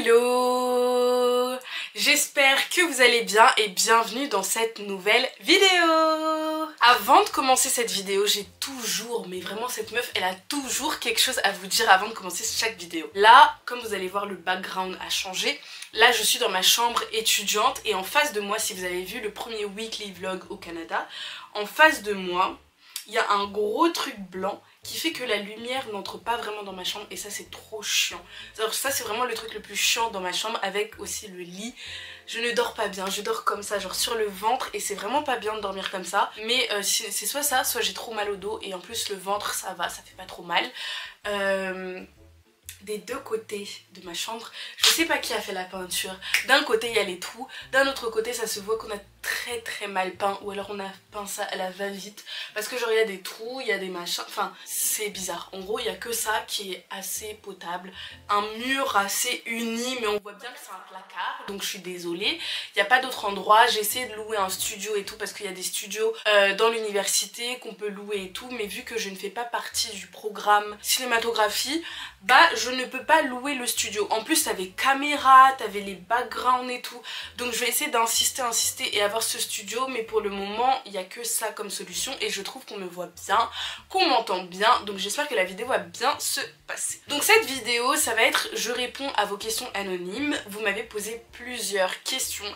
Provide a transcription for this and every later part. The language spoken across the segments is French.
Hello! J'espère que vous allez bien et bienvenue dans cette nouvelle vidéo! Avant de commencer cette vidéo, j'ai toujours, mais vraiment cette meuf, elle a toujours quelque chose à vous dire avant de commencer chaque vidéo. Là, comme vous allez voir, le background a changé. Là, je suis dans ma chambre étudiante et en face de moi, si vous avez vu le premier weekly vlog au Canada, en face de moi, il y a un gros truc blanc qui fait que la lumière n'entre pas vraiment dans ma chambre et ça c'est trop chiant. Alors ça c'est vraiment le truc le plus chiant dans ma chambre, avec aussi le lit. Je ne dors pas bien, je dors comme ça, genre sur le ventre, et c'est vraiment pas bien de dormir comme ça. Mais c'est soit ça, soit j'ai trop mal au dos, et en plus le ventre ça va, ça fait pas trop mal. Des deux côtés de ma chambre, je sais pas qui a fait la peinture. D'un côté il y a les trous, d'un autre côté ça se voit qu'on a très mal peint, ou alors on a peint ça à la va-vite, parce que genre il y a des trous, il y a des machins, enfin c'est bizarre. En gros il y a que ça qui est assez potable, un mur assez uni, mais on voit bien que c'est un placard, donc je suis désolée. Il n'y a pas d'autre endroit, j'ai essayé de louer un studio et tout, parce qu'il y a des studios dans l'université qu'on peut louer et tout, mais vu que je ne fais pas partie du programme cinématographie, bah je ne peux pas louer le studio. En plus t'avais caméra, t'avais les backgrounds et tout, donc je vais essayer d'insister et avoir ce studio, mais pour le moment il n'y a que ça comme solution, et je trouve qu'on me voit bien, qu'on m'entend bien, donc j'espère que la vidéo va bien se passer. Donc cette vidéo ça va être je réponds à vos questions anonymes. Vous m'avez posé plusieurs questions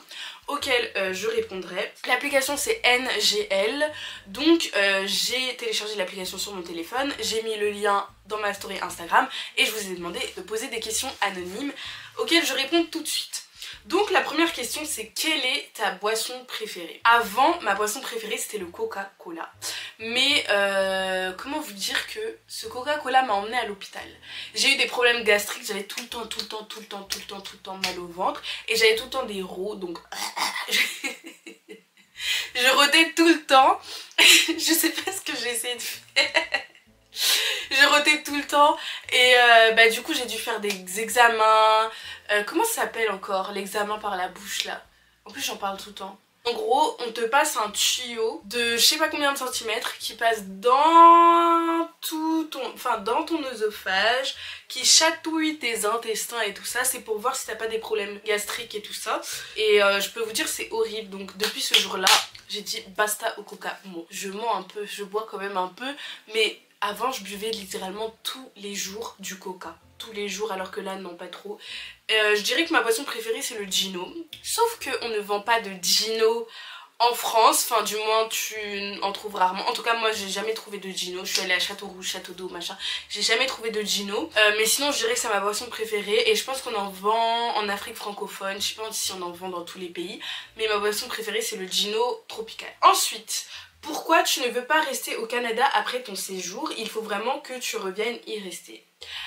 auxquelles je répondrai. L'application c'est NGL, donc j'ai téléchargé l'application sur mon téléphone, j'ai mis le lien dans ma story Instagram et je vous ai demandé de poser des questions anonymes auxquelles je réponds tout de suite. Donc la première question c'est quelle est ta boisson préférée? Avant, ma boisson préférée c'était le Coca-Cola, mais comment vous dire que ce Coca-Cola m'a emmenée à l'hôpital. J'ai eu des problèmes gastriques, j'avais tout le temps mal au ventre, et j'avais tout le temps des rots, donc je rotais tout le temps. Je sais pas ce que j'ai essayé de faire. Je rotais tout le temps et bah du coup j'ai dû faire des examens. Comment ça s'appelle encore l'examen par la bouche là? En plus j'en parle tout le temps. En gros on te passe un tuyau de je sais pas combien de centimètres qui passe dans tout ton, enfin dans ton œsophage, qui chatouille tes intestins et tout ça. C'est pour voir si t'as pas des problèmes gastriques et tout ça. Et je peux vous dire c'est horrible. Donc depuis ce jour là j'ai dit basta au coca. Bon je mens un peu, je bois quand même un peu, mais avant je buvais littéralement tous les jours du coca, tous les jours, alors que là non pas trop. Je dirais que ma boisson préférée c'est le Gino, sauf qu'on ne vend pas de Gino en France, enfin du moins tu en trouves rarement. En tout cas moi j'ai jamais trouvé de Gino, je suis allée à Château-Rouge, Château-d'Eau, machin, j'ai jamais trouvé de Gino. Mais sinon je dirais que c'est ma boisson préférée, et je pense qu'on en vend en Afrique francophone, je sais pas si on en vend dans tous les pays, mais ma boisson préférée c'est le Gino tropical. Ensuite, pourquoi tu ne veux pas rester au Canada après ton séjour? Il faut vraiment que tu reviennes y rester.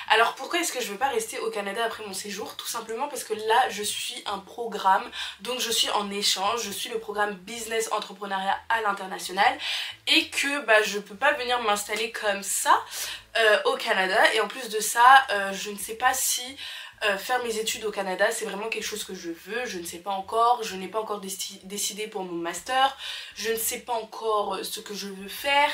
Alors pourquoi est-ce que je veux pas rester au Canada après mon séjour? Tout simplement parce que là je suis un programme, donc je suis en échange, je suis le programme Business Entrepreneuriat à l'international, et que bah je peux pas venir m'installer comme ça au Canada. Et en plus de ça je ne sais pas si faire mes études au Canada c'est vraiment quelque chose que je veux, je ne sais pas encore, je n'ai pas encore décidé pour mon master, je ne sais pas encore ce que je veux faire.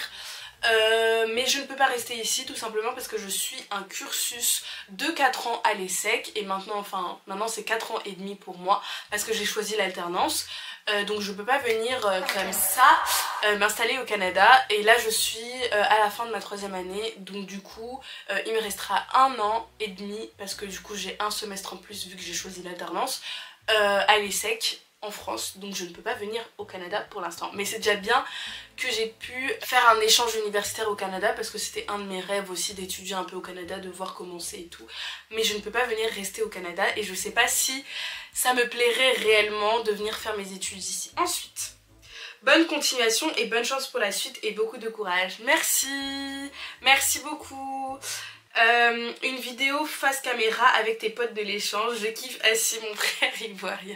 Mais je ne peux pas rester ici tout simplement parce que je suis un cursus de 4 ans à l'ESSEC, et maintenant c'est 4 ans et demi pour moi parce que j'ai choisi l'alternance. Donc je peux pas venir comme ça m'installer au Canada, et là je suis à la fin de ma 3e année, donc du coup il me restera 1 an et demi parce que du coup j'ai un semestre en plus vu que j'ai choisi l'alternance à l'ESSEC en France, donc je ne peux pas venir au Canada pour l'instant. Mais c'est déjà bien que j'ai pu faire un échange universitaire au Canada parce que c'était un de mes rêves aussi d'étudier un peu au Canada, de voir comment c'est et tout. Mais je ne peux pas venir rester au Canada et je sais pas si ça me plairait réellement de venir faire mes études ici. Ensuite, bonne continuation et bonne chance pour la suite et beaucoup de courage. Merci, merci beaucoup. Une vidéo face caméra avec tes potes de l'échange, je kiffe assis mon frère ivoirien.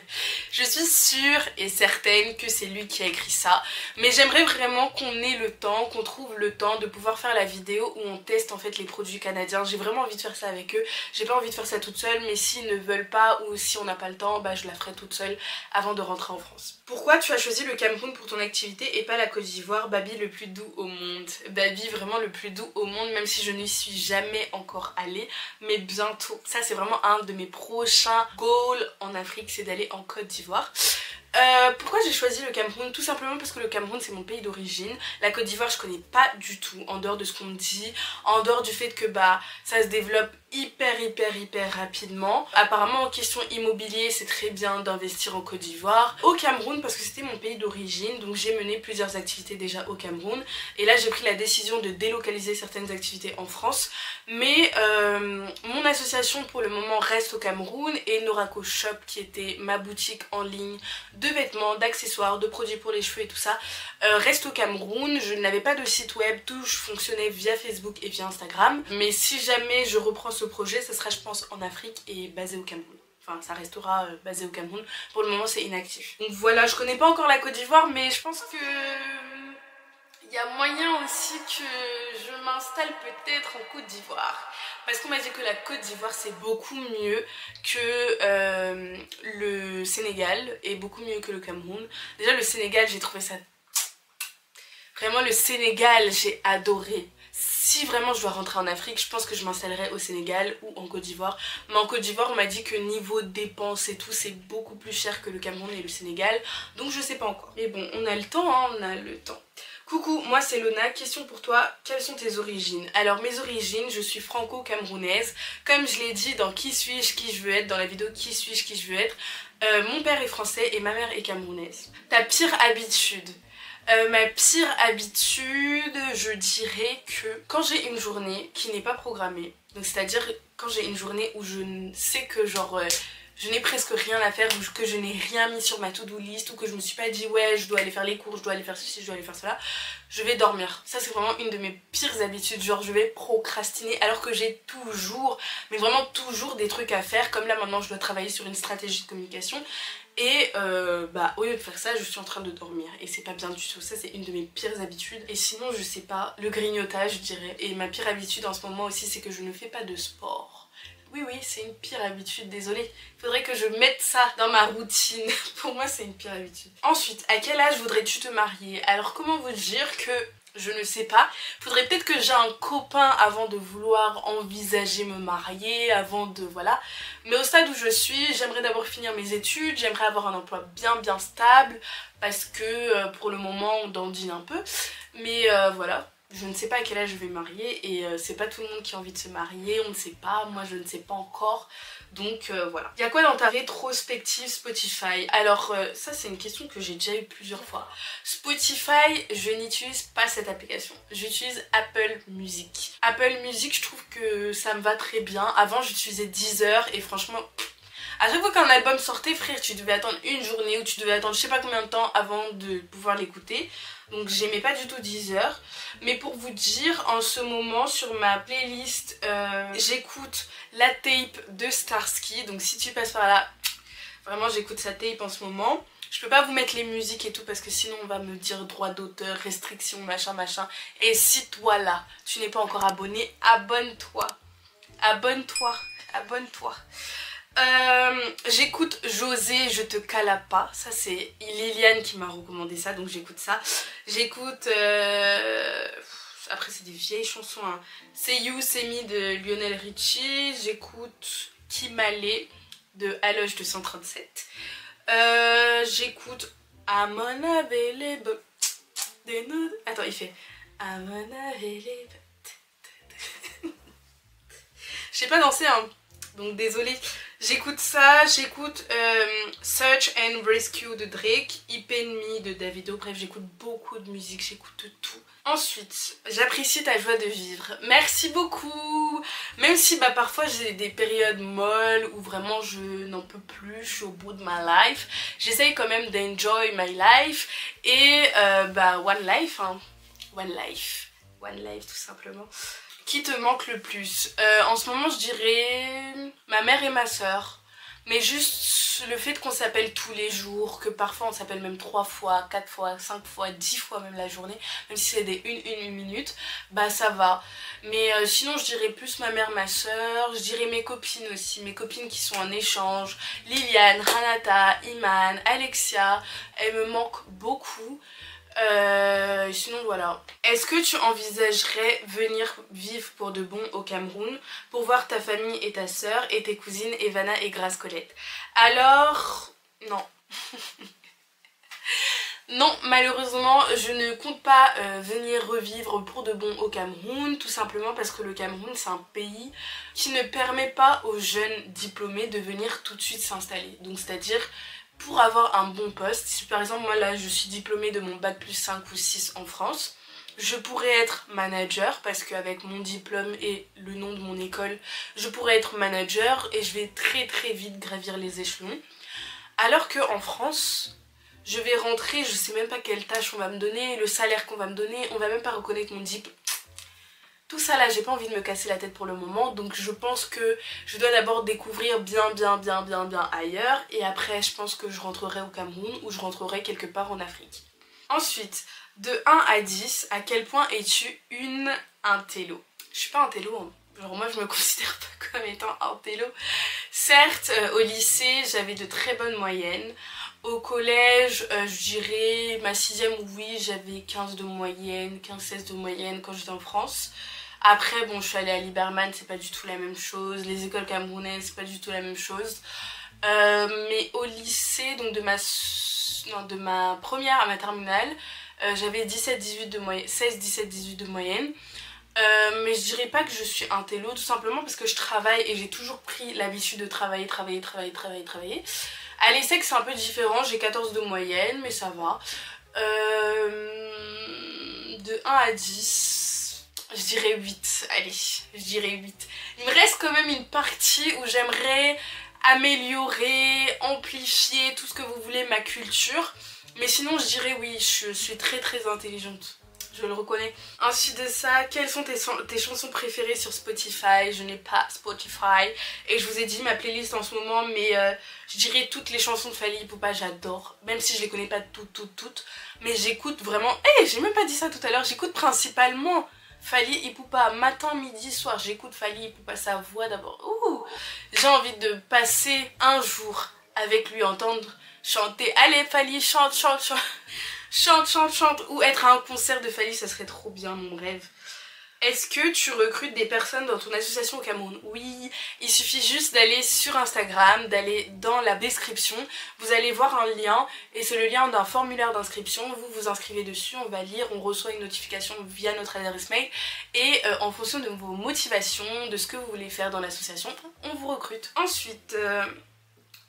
Je suis sûre et certaine que c'est lui qui a écrit ça, mais j'aimerais vraiment qu'on ait le temps, qu'on trouve le temps de pouvoir faire la vidéo où on teste en fait les produits canadiens. J'ai vraiment envie de faire ça avec eux, j'ai pas envie de faire ça toute seule, mais s'ils ne veulent pas ou si on n'a pas le temps, bah je la ferai toute seule avant de rentrer en France. Pourquoi tu as choisi le Cameroun pour ton activité et pas la Côte d'Ivoire? Babi le plus doux au monde. Babi vraiment le plus doux au monde, même si je n'y suis jamais jamais encore allée, mais bientôt. Ça c'est vraiment un de mes prochains goals en Afrique, c'est d'aller en Côte d'Ivoire. Pourquoi j'ai choisi le Cameroun? Tout simplement parce que le Cameroun c'est mon pays d'origine. La Côte d'Ivoire je connais pas du tout, en dehors de ce qu'on me dit, en dehors du fait que bah ça se développe hyper rapidement. Apparemment en question immobilier c'est très bien d'investir en Côte d'Ivoire. Au Cameroun parce que c'était mon pays d'origine, donc j'ai mené plusieurs activités déjà au Cameroun. Et là j'ai pris la décision de délocaliser certaines activités en France. Mais mon association pour le moment reste au Cameroun et Norako Shop qui était ma boutique en ligne de vêtements, d'accessoires, de produits pour les cheveux et tout ça reste au Cameroun. Je n'avais pas de site web, tout fonctionnait via Facebook et via Instagram. Mais si jamais je reprends ce projet, ça sera je pense en Afrique et basé au Cameroun. Enfin ça restera basé au Cameroun. Pour le moment c'est inactif. Donc voilà, je connais pas encore la Côte d'Ivoire mais je pense que il y a moyen aussi que je m'installe peut-être en Côte d'Ivoire. Parce qu'on m'a dit que la Côte d'Ivoire c'est beaucoup mieux que le Sénégal et beaucoup mieux que le Cameroun. Déjà le Sénégal j'ai trouvé ça... Vraiment le Sénégal j'ai adoré. Si vraiment je dois rentrer en Afrique, je pense que je m'installerai au Sénégal ou en Côte d'Ivoire. Mais en Côte d'Ivoire on m'a dit que niveau dépenses et tout c'est beaucoup plus cher que le Cameroun et le Sénégal. Donc je sais pas encore. Mais bon on a le temps hein, on a le temps. Coucou, moi c'est Lona, question pour toi, quelles sont tes origines? Alors mes origines, je suis franco-camerounaise, comme je l'ai dit dans Qui suis-je, qui je veux être, dans la vidéo Qui suis-je, qui je veux être, mon père est français et ma mère est camerounaise. Ta pire habitude? Ma pire habitude, je dirais que quand j'ai une journée qui n'est pas programmée, donc c'est-à-dire quand j'ai une journée où je sais que genre... je n'ai presque rien à faire, ou que je n'ai rien mis sur ma to-do list, ou que je me suis pas dit ouais je dois aller faire les cours, je dois aller faire ceci, je dois aller faire cela, je vais dormir. Ça c'est vraiment une de mes pires habitudes, genre je vais procrastiner alors que j'ai toujours, mais vraiment toujours des trucs à faire, comme là maintenant je dois travailler sur une stratégie de communication. Et bah au lieu de faire ça je suis en train de dormir et c'est pas bien du tout, ça c'est une de mes pires habitudes. Et sinon je sais pas, le grignotage je dirais. Et ma pire habitude en ce moment aussi c'est que je ne fais pas de sport. Oui, c'est une pire habitude, désolée. Il faudrait que je mette ça dans ma routine. Pour moi, c'est une pire habitude. Ensuite, à quel âge voudrais-tu te marier? Alors, comment vous dire que je ne sais pas. Faudrait peut-être que j'ai un copain avant de vouloir envisager me marier, avant de... voilà. Mais au stade où je suis, j'aimerais d'abord finir mes études, j'aimerais avoir un emploi bien stable, parce que pour le moment, on dandine un peu. Mais voilà. Je ne sais pas à quel âge je vais me marier et c'est pas tout le monde qui a envie de se marier, on ne sait pas, moi je ne sais pas encore, donc voilà. Il y a quoi dans ta rétrospective Spotify? Alors ça c'est une question que j'ai déjà eu plusieurs fois. Spotify, je n'utilise pas cette application, j'utilise Apple Music. Apple Music, je trouve que ça me va très bien. Avant j'utilisais Deezer et franchement... à chaque fois qu'un album sortait, frère, tu devais attendre une journée ou tu devais attendre je sais pas combien de temps avant de pouvoir l'écouter. Donc j'aimais pas du tout Deezer. Mais pour vous dire, en ce moment sur ma playlist, j'écoute la tape de Starsky. Donc si tu passes par là, vraiment j'écoute sa tape en ce moment. Je peux pas vous mettre les musiques et tout parce que sinon on va me dire droit d'auteur, restrictions, machin. Et si toi là, tu n'es pas encore abonné, abonne-toi. Abonne-toi. J'écoute José, je te cala pas. Ça c'est Liliane qui m'a recommandé ça, donc j'écoute ça. J'écoute après c'est des vieilles chansons hein. C'est You, C'est Me de Lionel Richie. J'écoute Kimale de Aloche 237. J'écoute I'm unavailable. Attends, il fait I'm unavailable. Je sais pas danser hein, donc désolée. J'écoute ça, j'écoute Search and Rescue de Drake, Hip and Me de Davido, bref j'écoute beaucoup de musique, j'écoute tout. Ensuite, j'apprécie ta joie de vivre, merci beaucoup. Même si bah parfois j'ai des périodes molles où vraiment je n'en peux plus, je suis au bout de ma life, j'essaye quand même d'enjoy my life et bah one life hein, one life tout simplement. Qui te manque le plus? En ce moment je dirais ma mère et ma soeur. Mais juste le fait qu'on s'appelle tous les jours, que parfois on s'appelle même 3 fois, 4 fois, 5 fois, 10 fois même la journée, même si c'est des une minute, bah ça va. Mais sinon je dirais plus ma mère, ma soeur, je dirais mes copines aussi, mes copines qui sont en échange, Liliane, Ranata, Iman, Alexia, elles me manquent beaucoup. Sinon voilà. Est-ce que tu envisagerais venir vivre pour de bon au Cameroun pour voir ta famille et ta sœur et tes cousines Evana et Grace Colette? Alors, non. Non, malheureusement, je ne compte pas venir revivre pour de bon au Cameroun, tout simplement parce que le Cameroun, c'est un pays qui ne permet pas aux jeunes diplômés de venir tout de suite s'installer. Donc, c'est-à-dire, pour avoir un bon poste, si par exemple, moi là, je suis diplômée de mon bac plus 5 ou 6 en France, je pourrais être manager parce qu'avec mon diplôme et le nom de mon école, je pourrais être manager et je vais très très vite gravir les échelons. Alors qu'en France, je vais rentrer, je sais même pas quelle tâche on va me donner, le salaire qu'on va me donner, on va même pas reconnaître mon diplôme. Tout ça là, j'ai pas envie de me casser la tête pour le moment, donc je pense que je dois d'abord découvrir bien ailleurs, et après je pense que je rentrerai au Cameroun ou je rentrerai quelque part en Afrique. Ensuite, de 1 à 10, à quel point es-tu un télo? Je suis pas un télo, hein. Genre moi je me considère pas comme étant un télo. Certes, au lycée j'avais de très bonnes moyennes. Au collège, je dirais ma 6ème, oui, j'avais 15 de moyenne, 15-16 de moyenne quand j'étais en France. Après, bon, je suis allée à Liberman, c'est pas du tout la même chose. Les écoles camerounaises, c'est pas du tout la même chose. Mais au lycée, donc de ma première à ma terminale, j'avais 17-18 de moyenne, 16-17-18 de moyenne. Mais je dirais pas que je suis un télo, tout simplement parce que je travaille et j'ai toujours pris l'habitude de travailler. À l'ESSEC c'est un peu différent, j'ai 14 de moyenne, mais ça va. De 1 à 10, je dirais 8, allez, je dirais 8. Il me reste quand même une partie où j'aimerais améliorer, amplifier, tout ce que vous voulez, ma culture. Mais sinon je dirais oui, je suis très très intelligente. Je le reconnais. Ensuite de ça, quelles sont tes chansons préférées sur Spotify? Je n'ai pas Spotify. Et je vous ai dit ma playlist en ce moment, mais je dirais toutes les chansons de Fally Ipupa, j'adore. Même si je les connais pas toutes. Mais j'écoute vraiment... j'ai même pas dit ça tout à l'heure. J'écoute principalement Fally Ipupa. Matin, midi, soir. J'écoute Fally Ipupa, sa voix d'abord. Ouh, j'ai envie de passer un jour avec lui, entendre chanter. Allez Fally, chante. Chante, ou être à un concert de Fally, ça serait trop bien, mon rêve. Est-ce que tu recrutes des personnes dans ton association au Cameroun? Oui, il suffit juste d'aller sur Instagram, d'aller dans la description, vous allez voir un lien, et c'est le lien d'un formulaire d'inscription, vous vous inscrivez dessus, on va lire, on reçoit une notification via notre adresse mail, et en fonction de vos motivations, de ce que vous voulez faire dans l'association, on vous recrute. Ensuite...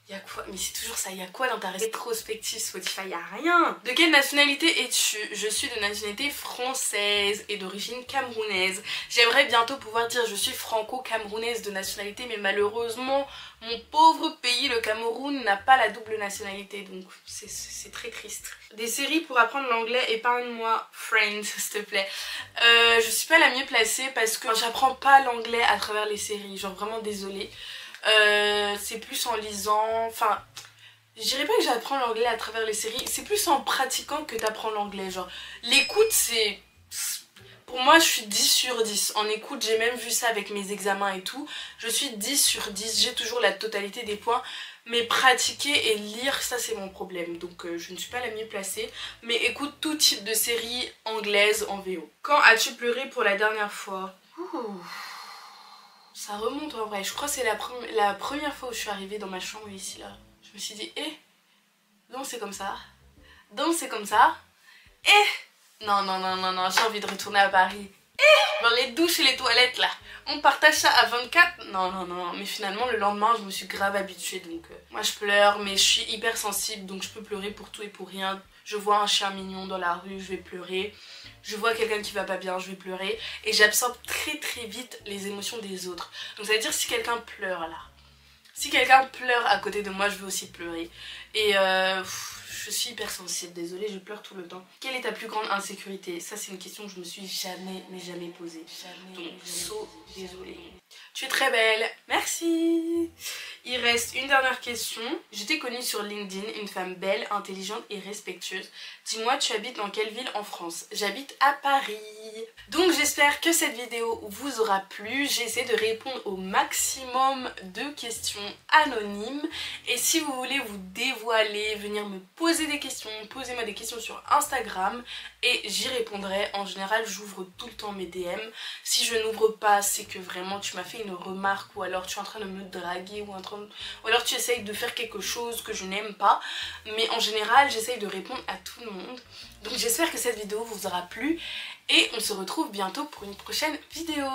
Y'a quoi? Mais c'est toujours ça, y'a quoi dans ta rétrospective Spotify? Y'a rien. De quelle nationalité es-tu? Je suis de nationalité française et d'origine camerounaise. J'aimerais bientôt pouvoir dire je suis franco-camerounaise de nationalité, mais malheureusement, mon pauvre pays, le Cameroun, n'a pas la double nationalité, donc c'est très triste. Des séries pour apprendre l'anglais, épargne-moi Friends, s'il te plaît. Je suis pas la mieux placée parce que j'apprends pas l'anglais à travers les séries, genre vraiment désolée. C'est plus en lisant, enfin je dirais pas que j'apprends l'anglais à travers les séries, c'est plus en pratiquant que t'apprends l'anglais. Genre l'écoute, c'est, pour moi je suis 10 sur 10 en écoute. J'ai même vu ça avec mes examens et tout, je suis 10 sur 10, j'ai toujours la totalité des points. Mais pratiquer et lire, ça c'est mon problème, donc je ne suis pas la mieux placée. Mais écoute tout type de séries anglaises en VO. Quand as-tu pleuré pour la dernière fois? Ça remonte en vrai, je crois que c'est la première fois où je suis arrivée dans ma chambre ici là. Je me suis dit, donc c'est comme ça, non, j'ai envie de retourner à Paris. Dans les douches et les toilettes là, on partage ça à 24. Non, mais finalement le lendemain je me suis grave habituée, donc moi je pleure, mais je suis hyper sensible, donc je peux pleurer pour tout et pour rien. Je vois un chien mignon dans la rue, je vais pleurer. Je vois quelqu'un qui va pas bien, je vais pleurer. Et j'absorbe très très vite les émotions des autres. Donc ça veut dire si quelqu'un pleure là, si quelqu'un pleure à côté de moi, je vais aussi pleurer. Et je suis hyper sensible, désolée, je pleure tout le temps. Quelle est ta plus grande insécurité? Ça c'est une question que je me suis jamais posée. Désolée. Tu es très belle, merci. Il reste une dernière question. Je t'ai connue sur LinkedIn, une femme belle, intelligente et respectueuse. Dis-moi, tu habites dans quelle ville en France? J'habite à Paris. Donc j'espère que cette vidéo vous aura plu. J'ai essayé de répondre au maximum de questions anonymes. Et si vous voulez vous dévoiler, venir me poser poser des questions, posez-moi des questions sur Instagram et j'y répondrai. En général j'ouvre tout le temps mes DM. Si je n'ouvre pas, c'est que vraiment tu m'as fait une remarque, ou alors tu es en train de me draguer, ou alors tu essayes de faire quelque chose que je n'aime pas. Mais en général j'essaye de répondre à tout le monde. Donc j'espère que cette vidéo vous aura plu et on se retrouve bientôt pour une prochaine vidéo.